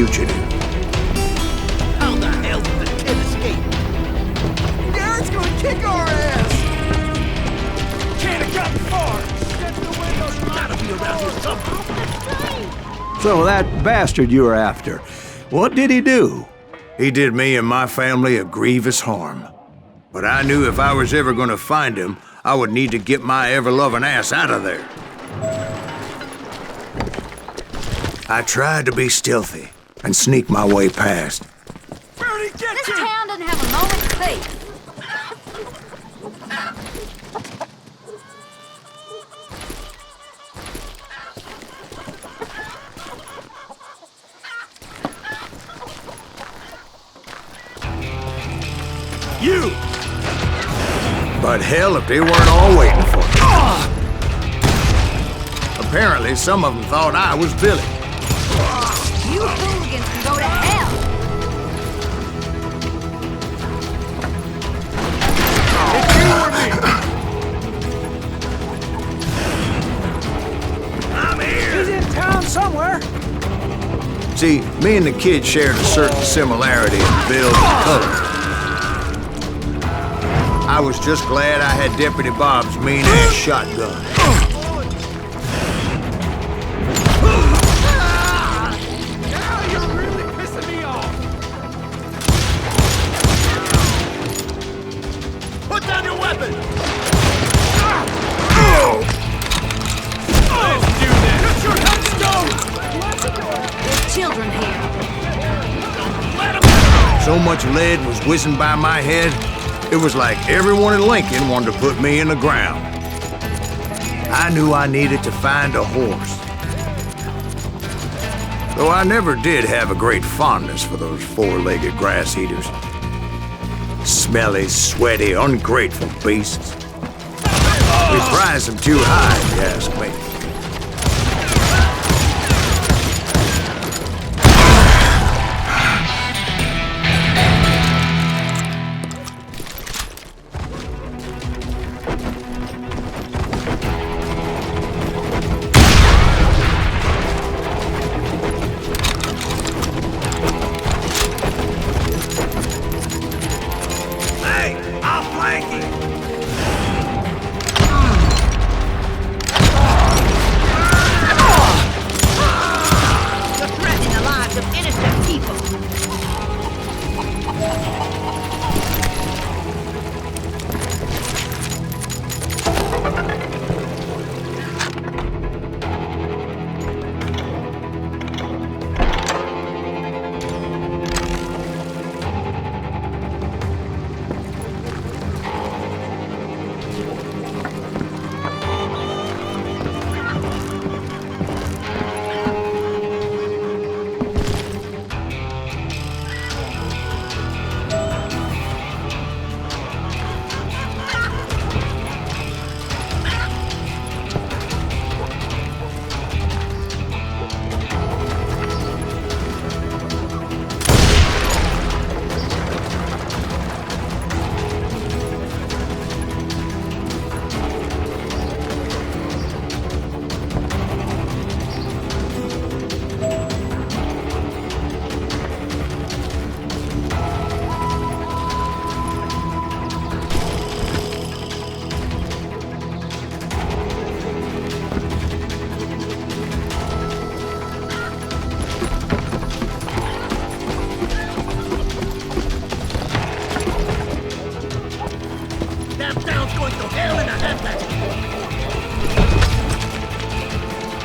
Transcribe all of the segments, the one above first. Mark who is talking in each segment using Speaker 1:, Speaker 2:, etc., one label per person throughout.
Speaker 1: fugitive.
Speaker 2: How the hell did the kid escape? Garrett's gonna kick our ass! Can't have gotten far! Get to the windows! Gotta be around here somewhere!
Speaker 1: So that bastard you were after, what did he do? He did me and my family a grievous harm. But I knew if I was ever gonna find him, I would need to get my ever-loving ass out of there. I tried to be stealthy and sneak my way past.
Speaker 2: Where'd he get
Speaker 3: This
Speaker 2: to?
Speaker 3: town doesn't have a moment's peace.
Speaker 2: You!
Speaker 1: But hell if they weren't all waiting for me. Apparently, some of them thought I was Billy.
Speaker 3: You hooligans can go to hell.
Speaker 2: It's you or me! I'm here! He's in town somewhere!
Speaker 1: See, me and the kid shared a certain similarity in build and color. I was just glad I had Deputy Bob's mean-ass shotgun.
Speaker 2: Now you're really pissing me off! Put down your weapon! Let's do this! Get your headstone!
Speaker 3: There's children here.
Speaker 2: Let him
Speaker 1: So much lead was whizzing by my head, it was like everyone in Lincoln wanted to put me in the ground. I knew I needed to find a horse. Though I never did have a great fondness for those four-legged grass eaters. Smelly, sweaty, ungrateful beasts. We prize them too high, if you ask me.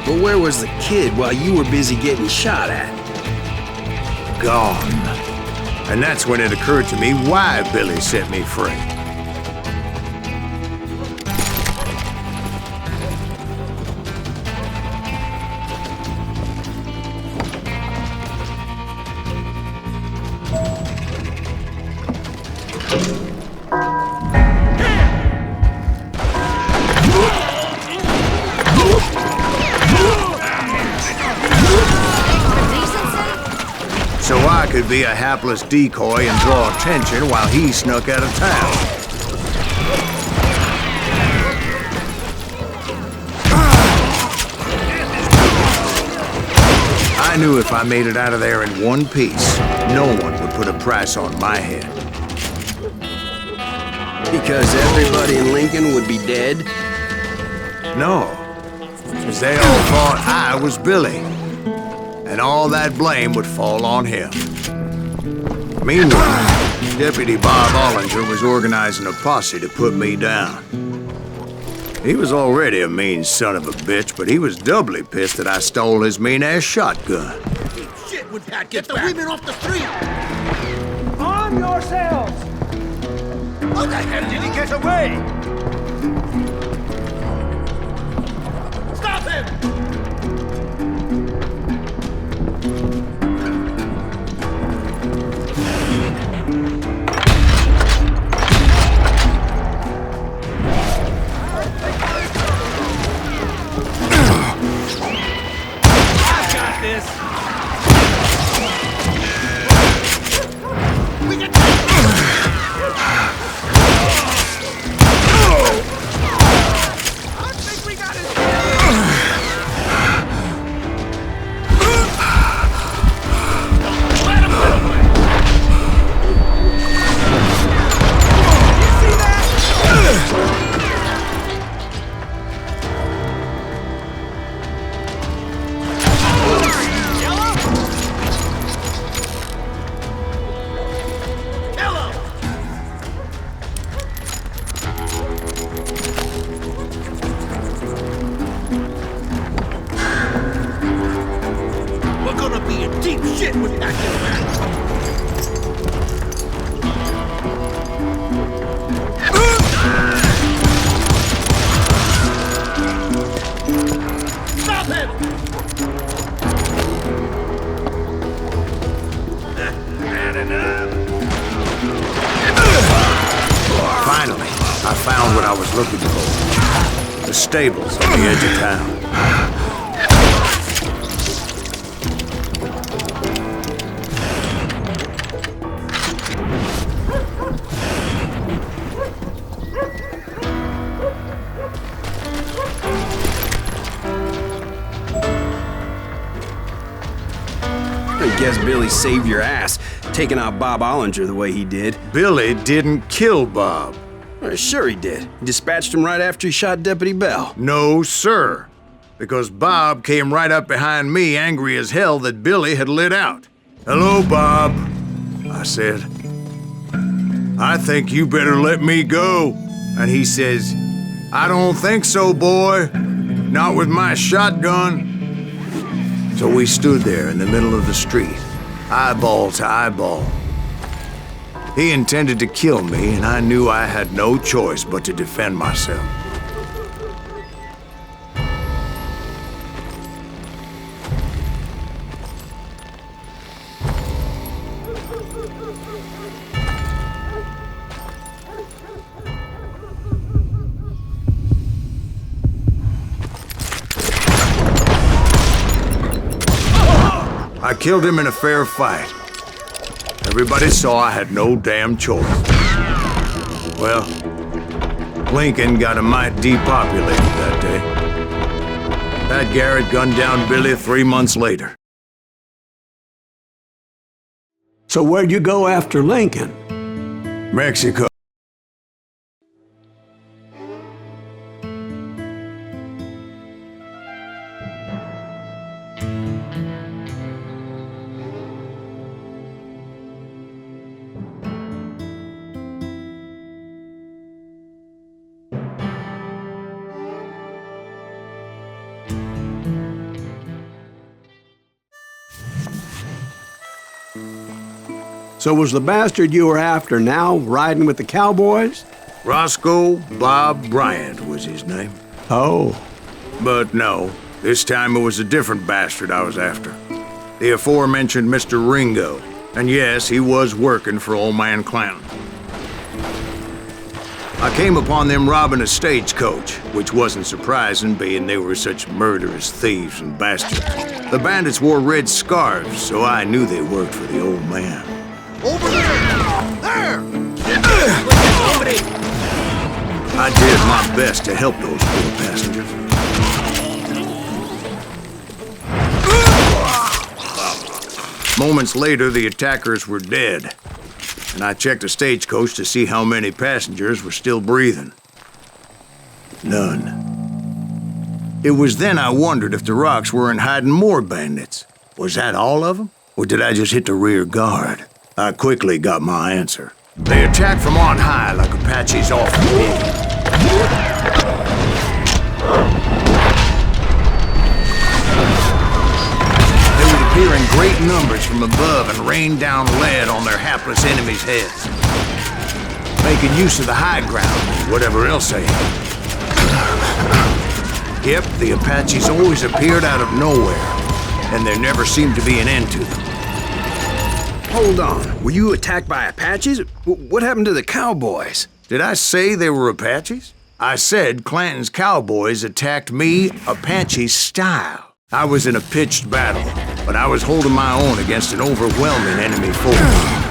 Speaker 4: But where was the kid while you were busy getting shot at?
Speaker 1: Gone. And that's when it occurred to me why Billy set me free. So I could be a hapless decoy and draw attention while he snuck out of town. I I knew if I made it out of there in one piece, no one would put a price on my head.
Speaker 4: Because everybody in Lincoln would be dead?
Speaker 1: No, because they all thought I was Billy, and all that blame would fall on him. Meanwhile, Deputy Bob Ollinger was organizing a posse to put me down. He was already a mean son of a bitch, but he was doubly pissed that I stole his mean-ass shotgun.
Speaker 2: Shit, when Pat gets back. Get the women off the street!
Speaker 5: Arm yourselves!
Speaker 2: How the hell did he get away? Stop him!
Speaker 1: Finally, I found what I was looking for. The stables on the edge of town.
Speaker 4: I guess Billy saved your ass, taking out Bob Ollinger the way he did.
Speaker 1: Billy didn't kill Bob.
Speaker 4: Sure he did. He dispatched him right after he shot Deputy Bell.
Speaker 1: No, sir. Because Bob came right up behind me, angry as hell that Billy had lit out. "Hello, Bob," I said. "I think you better let me go." And he says, "I don't think so, boy. Not with my shotgun." So we stood there in the middle of the street, eyeball to eyeball. He intended to kill me, and I knew I had no choice but to defend myself. I killed him in a fair fight. Everybody saw I had no damn choice. Well, Lincoln got a mite depopulated that day. Pat Garrett gunned down Billy 3 months later.
Speaker 5: So where'd you go after Lincoln?
Speaker 1: Mexico.
Speaker 5: So was the bastard you were after now riding with the cowboys?
Speaker 1: Roscoe Bob Bryant was his name.
Speaker 5: Oh.
Speaker 1: But no, this time it was a different bastard I was after. The aforementioned Mr. Ringo. And yes, he was working for Old Man Clanton. I came upon them robbing a stagecoach, which wasn't surprising, being they were such murderous thieves and bastards. The bandits wore red scarves, so I knew they worked for the old man.
Speaker 2: Over there! There!
Speaker 1: I did my best to help those poor passengers. Moments later, the attackers were dead, and I checked the stagecoach to see how many passengers were still breathing. None. It was then I wondered if the rocks weren't hiding more bandits. Was that all of them? Or did I just hit the rear guard? I quickly got my answer. They attacked from on high like Apaches often did. They would appear in great numbers from above and rain down lead on their hapless enemies' heads, making use of the high ground, whatever else they had. Yep, the Apaches always appeared out of nowhere, and there never seemed to be an end to them.
Speaker 4: Hold on, were you attacked by Apaches? What happened to the cowboys?
Speaker 1: Did I say they were Apaches? I said Clanton's cowboys attacked me Apache style. I was in a pitched battle, but I was holding my own against an overwhelming enemy force.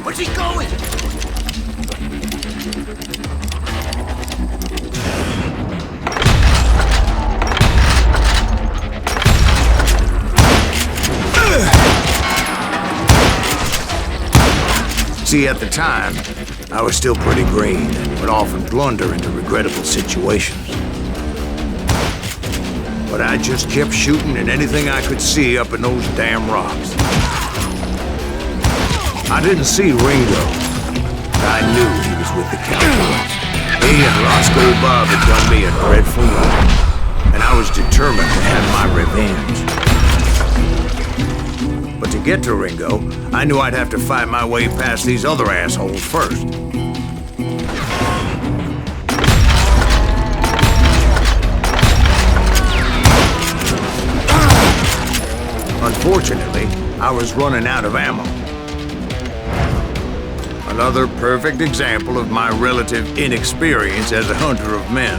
Speaker 2: Where's he going?
Speaker 1: See, at the time, I was still pretty green and would often blunder into regrettable situations. But I just kept shooting at anything I could see up in those damn rocks. I didn't see Ringo, but I knew he was with the cowboys. He and Roscoe Bob had done me a dreadful wrong, and I was determined to have my revenge. But to get to Ringo, I knew I'd have to fight my way past these other assholes first. Unfortunately, I was running out of ammo. Another perfect example of my relative inexperience as a hunter of men.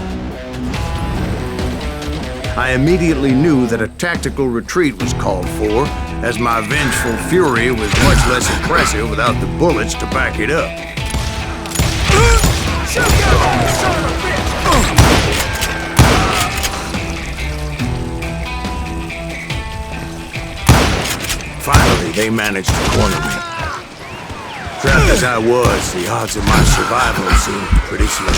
Speaker 1: I immediately knew that a tactical retreat was called for, as my vengeful fury was much less impressive without the bullets to back it up. Finally, they managed to corner me. Trapped as I was, the odds of my survival seemed pretty slim.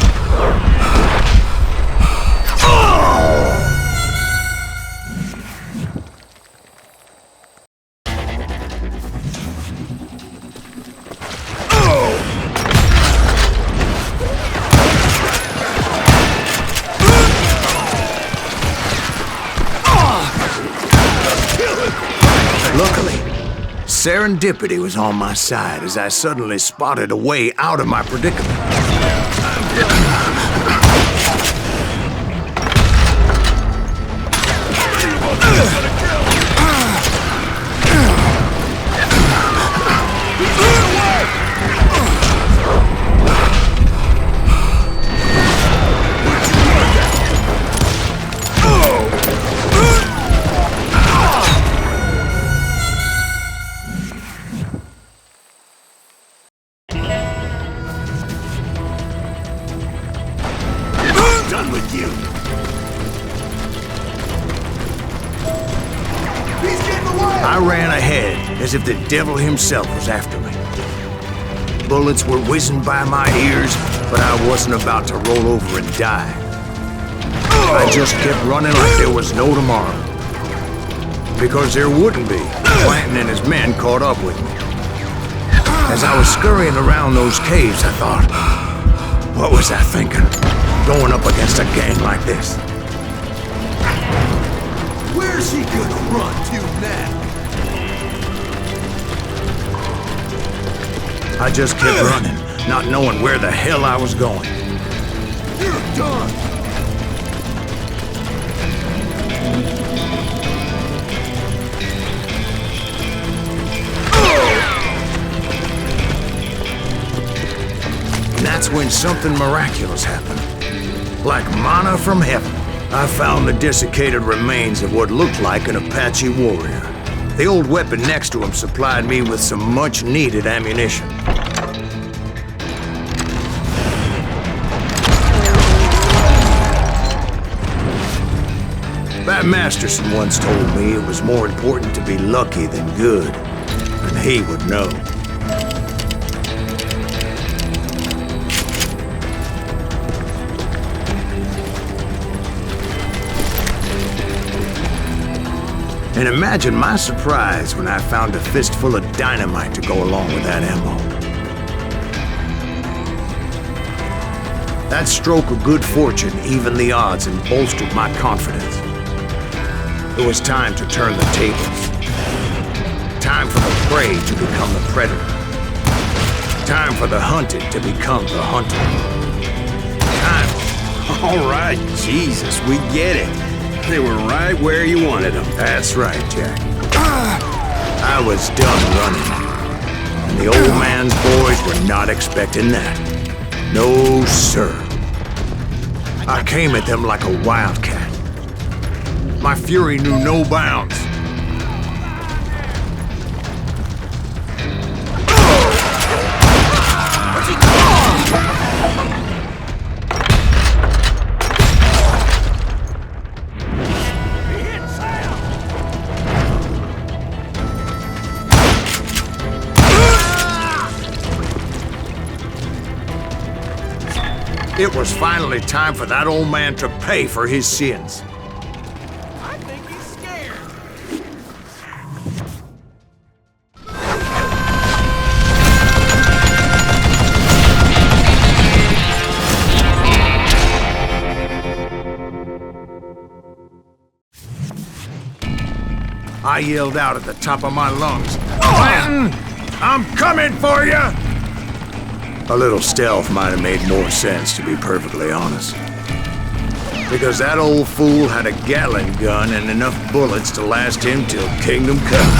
Speaker 1: Luckily, serendipity was on my side as I suddenly spotted a way out of my predicament. Done with you.
Speaker 2: He's getting away!
Speaker 1: I ran ahead as if the devil himself was after me. Bullets were whizzing by my ears, but I wasn't about to roll over and die. I just kept running like there was no tomorrow. Because there wouldn't be. Clanton and his men caught up with me. As I was scurrying around those caves, I thought, what was I thinking? Going up against a gang like this.
Speaker 2: Where's he gonna run to now?
Speaker 1: I just kept running, not knowing where the hell I was going.
Speaker 2: You're done!
Speaker 1: And that's That's when something miraculous happened. Like manna from heaven. I found the desiccated remains of what looked like an Apache warrior. The old weapon next to him supplied me with some much-needed ammunition. Bat Masterson once told me it was more important to be lucky than good, and he would know. And imagine my surprise when I found a fistful of dynamite to go along with that ammo. That stroke of good fortune evened the odds and bolstered my confidence. It was time to turn the tables. Time for the prey to become the predator. Time for the hunted to become the hunter. Time.
Speaker 4: All right, Jesus, we get it. They were right where you wanted them.
Speaker 1: That's right, Jack. I was done running. And the old man's boys were not expecting that. No, sir. I came at them like a wildcat. My fury knew no bounds. It was finally time for that old man to pay for his sins.
Speaker 2: I think he's scared.
Speaker 1: I yelled out at the top of my lungs, "Clanton, I'm coming for you!" A little stealth might have made more sense, to be perfectly honest. Because that old fool had a Gatling gun and enough bullets to last him till Kingdom Come.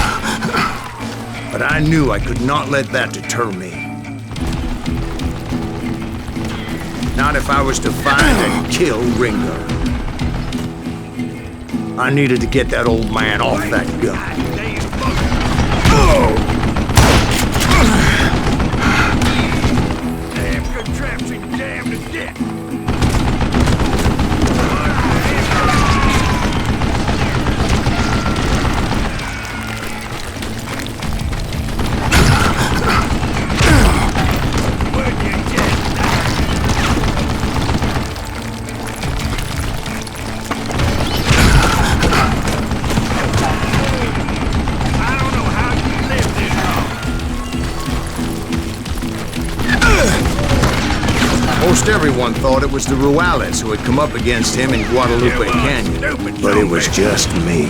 Speaker 1: But I knew I could not let that deter me. Not if I was to find and kill Ringo. I needed to get that old man off that gun.
Speaker 2: Contraption jammed to death.
Speaker 1: Most everyone thought it was the Ruales who had come up against him in Guadalupe Canyon, but it was just me.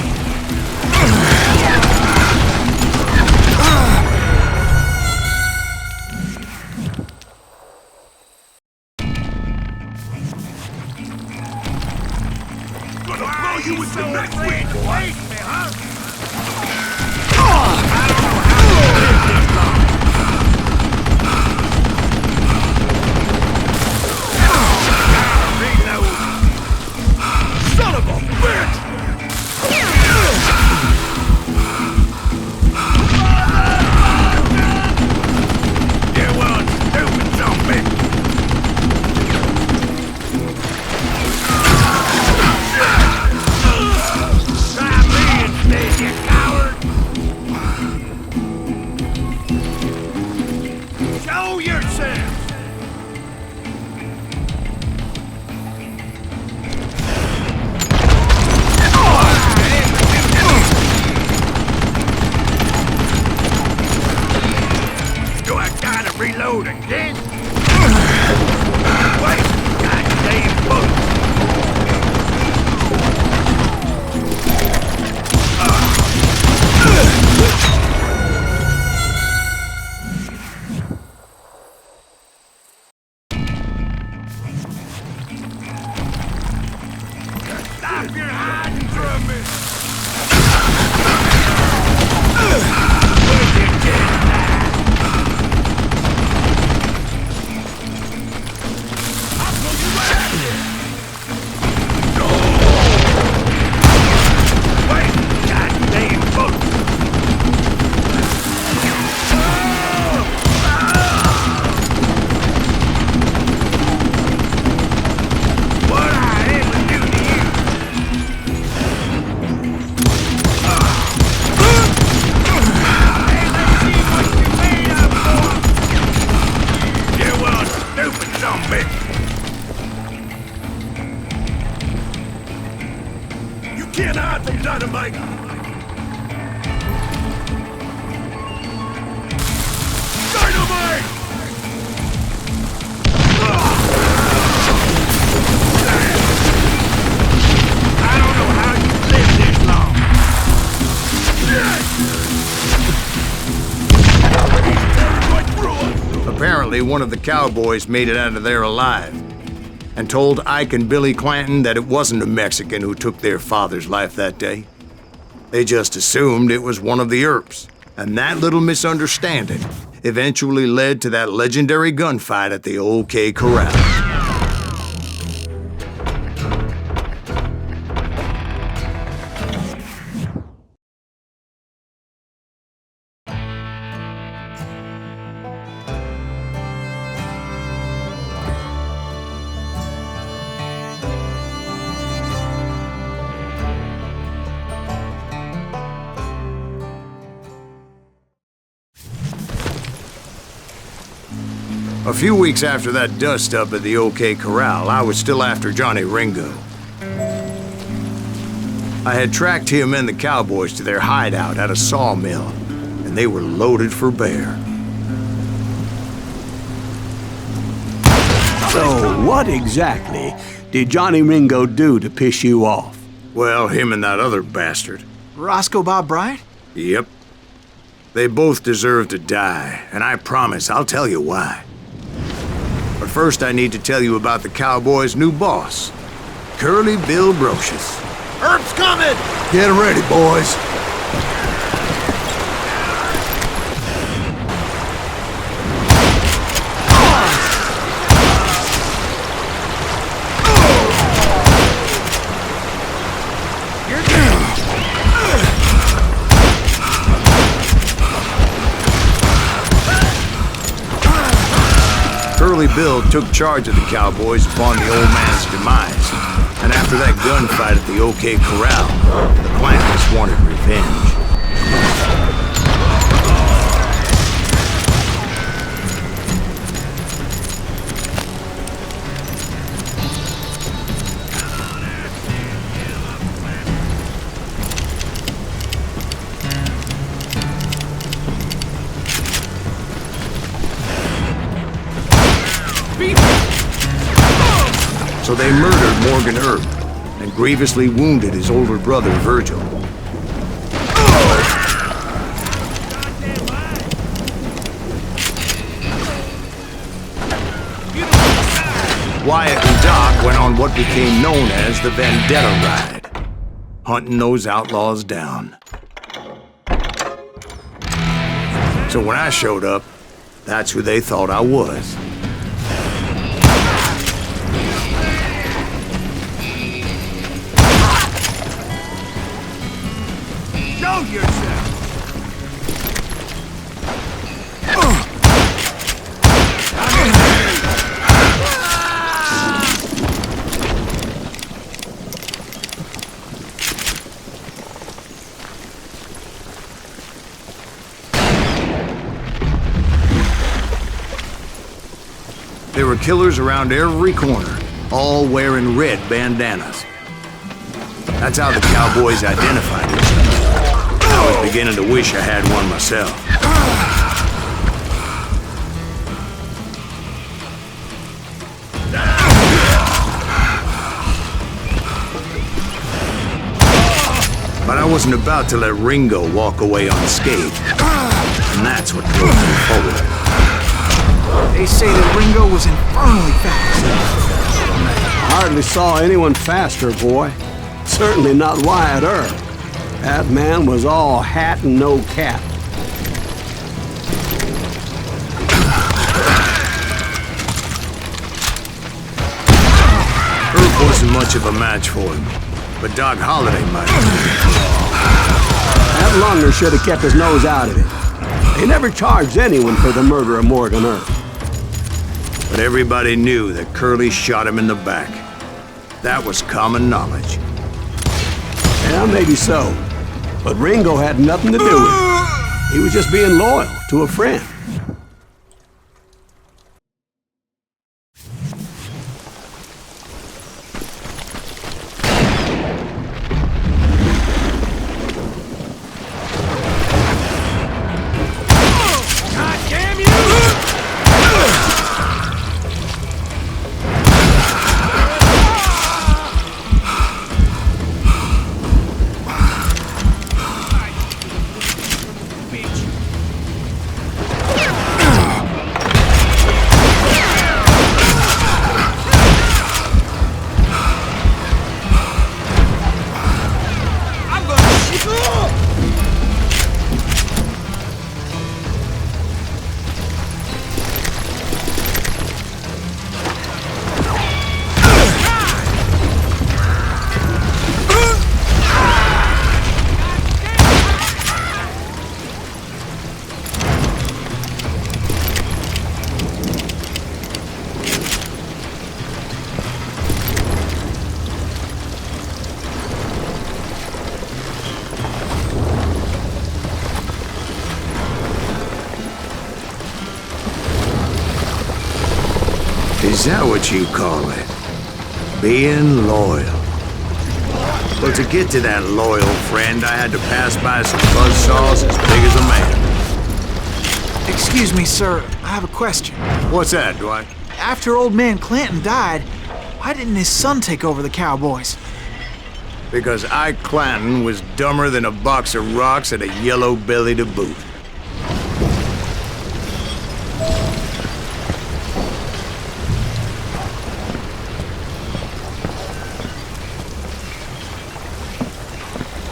Speaker 2: Gonna blow you with the next week, boy! Son of a bitch! Reload again? Wait, goddamn bullet! Stop your hiding from me! Where'd you get that? can't hide from dynamite! Dynamite! I don't know how you lived this long. He's tearing right through us!
Speaker 1: Apparently, one of the cowboys made it out of there alive and told Ike and Billy Clanton that it wasn't a Mexican who took their father's life that day. They just assumed it was one of the Earps, and that little misunderstanding eventually led to that legendary gunfight at the OK Corral. A few weeks after that dust-up at the OK Corral, I was still after Johnny Ringo. I had tracked him and the cowboys to their hideout at a sawmill, and they were loaded for bear.
Speaker 5: So, what exactly did Johnny Ringo do to piss you off?
Speaker 1: Well, him and that other bastard.
Speaker 2: Roscoe Bob Bryant?
Speaker 1: Yep. They both deserve to die, and I promise I'll tell you why. But first I need to tell you about the Cowboys' new boss, Curly Bill Brocious.
Speaker 2: Herb's coming!
Speaker 1: Get ready, boys. Curly Bill took charge of the Cowboys upon the old man's demise, and after that gunfight at the OK Corral, the Clantons wanted revenge. So they murdered Morgan Earp and grievously wounded his older brother, Virgil. Wyatt and Doc went on what became known as the Vendetta Ride, hunting those outlaws down. So when I showed up, that's who they thought I was.
Speaker 2: Show yourself!
Speaker 1: There were killers around every corner, all wearing red bandanas. That's how the Cowboys identified themselves. I was beginning to wish I had one myself. But I wasn't about to let Ringo walk away unscathed. And that's what drove me forward.
Speaker 2: They say that Ringo was infernally fast.
Speaker 5: Hardly saw anyone faster, boy. Certainly not Wyatt Earp. That man was all hat and no cap.
Speaker 1: Earp wasn't much of a match for him, but Doc Holliday might have been.
Speaker 5: That Lunger should have kept his nose out of it. They never charged anyone for the murder of Morgan Earp.
Speaker 1: But everybody knew that Curly shot him in the back. That was common knowledge.
Speaker 5: Yeah, maybe so. But Ringo had nothing to do with it. He was just being loyal to a friend.
Speaker 1: Is that what you call it? Being loyal. Well, to get to that loyal friend, I had to pass by some buzzsaws as big as a man.
Speaker 2: Excuse me, sir. I have a question.
Speaker 1: What's that, Dwight?
Speaker 2: After old man Clanton died, why didn't his son take over the Cowboys?
Speaker 1: Because Ike Clanton was dumber than a box of rocks and a yellow belly to boot.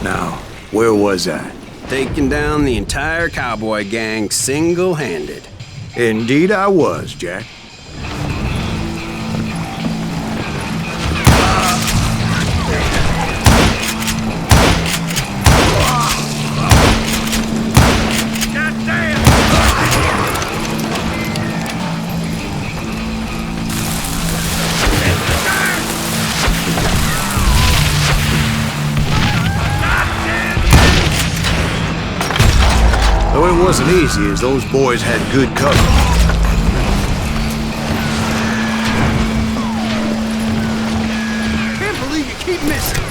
Speaker 1: Now, where was I?
Speaker 4: Taking down the entire cowboy gang single-handed.
Speaker 1: Indeed I was, Jack. Though it wasn't easy, as those boys had good cover.
Speaker 2: Can't believe you keep missing.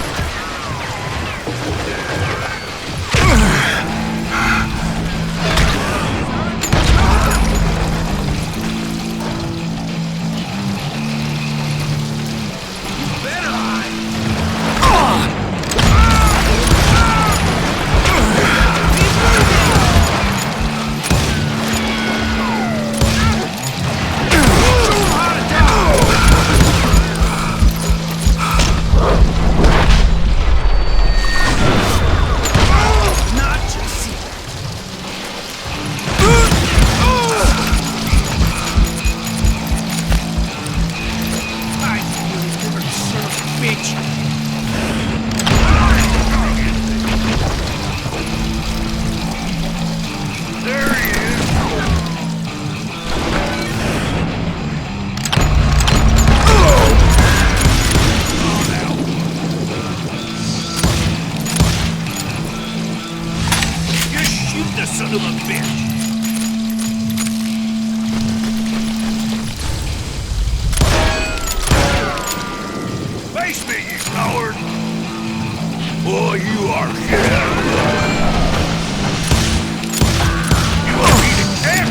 Speaker 6: Son of a bitch! Face me, you coward! Boy, you are shit out of luck. You want me to camp?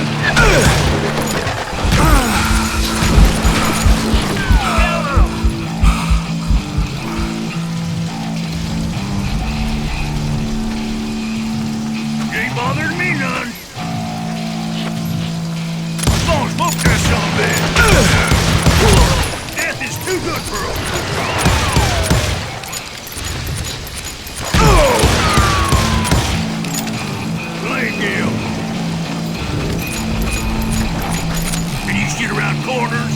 Speaker 6: Ain't bothering me none. Come on, smoke that son of a bitch. Death is too good for old Blame you. Can you shit around corners?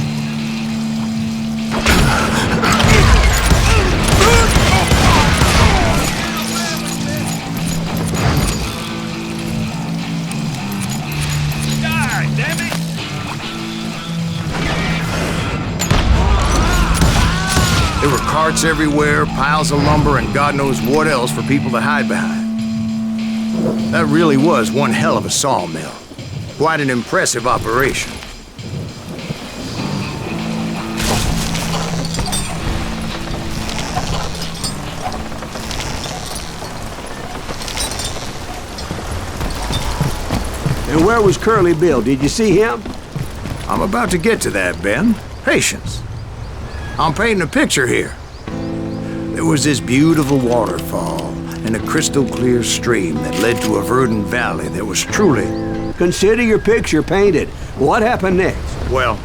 Speaker 1: There were carts everywhere, piles of lumber, and God knows what else for people to hide behind. That really was one hell of a sawmill. Quite an impressive operation.
Speaker 5: And where was Curly Bill? Did you see him?
Speaker 1: I'm about to get to that, Ben. Patience. I'm painting a picture here. There was this beautiful waterfall and a crystal clear stream that led to a verdant valley that was truly...
Speaker 5: Consider your picture painted. What happened next?
Speaker 1: Well,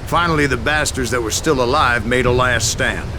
Speaker 1: finally the bastards that were still alive made a last stand.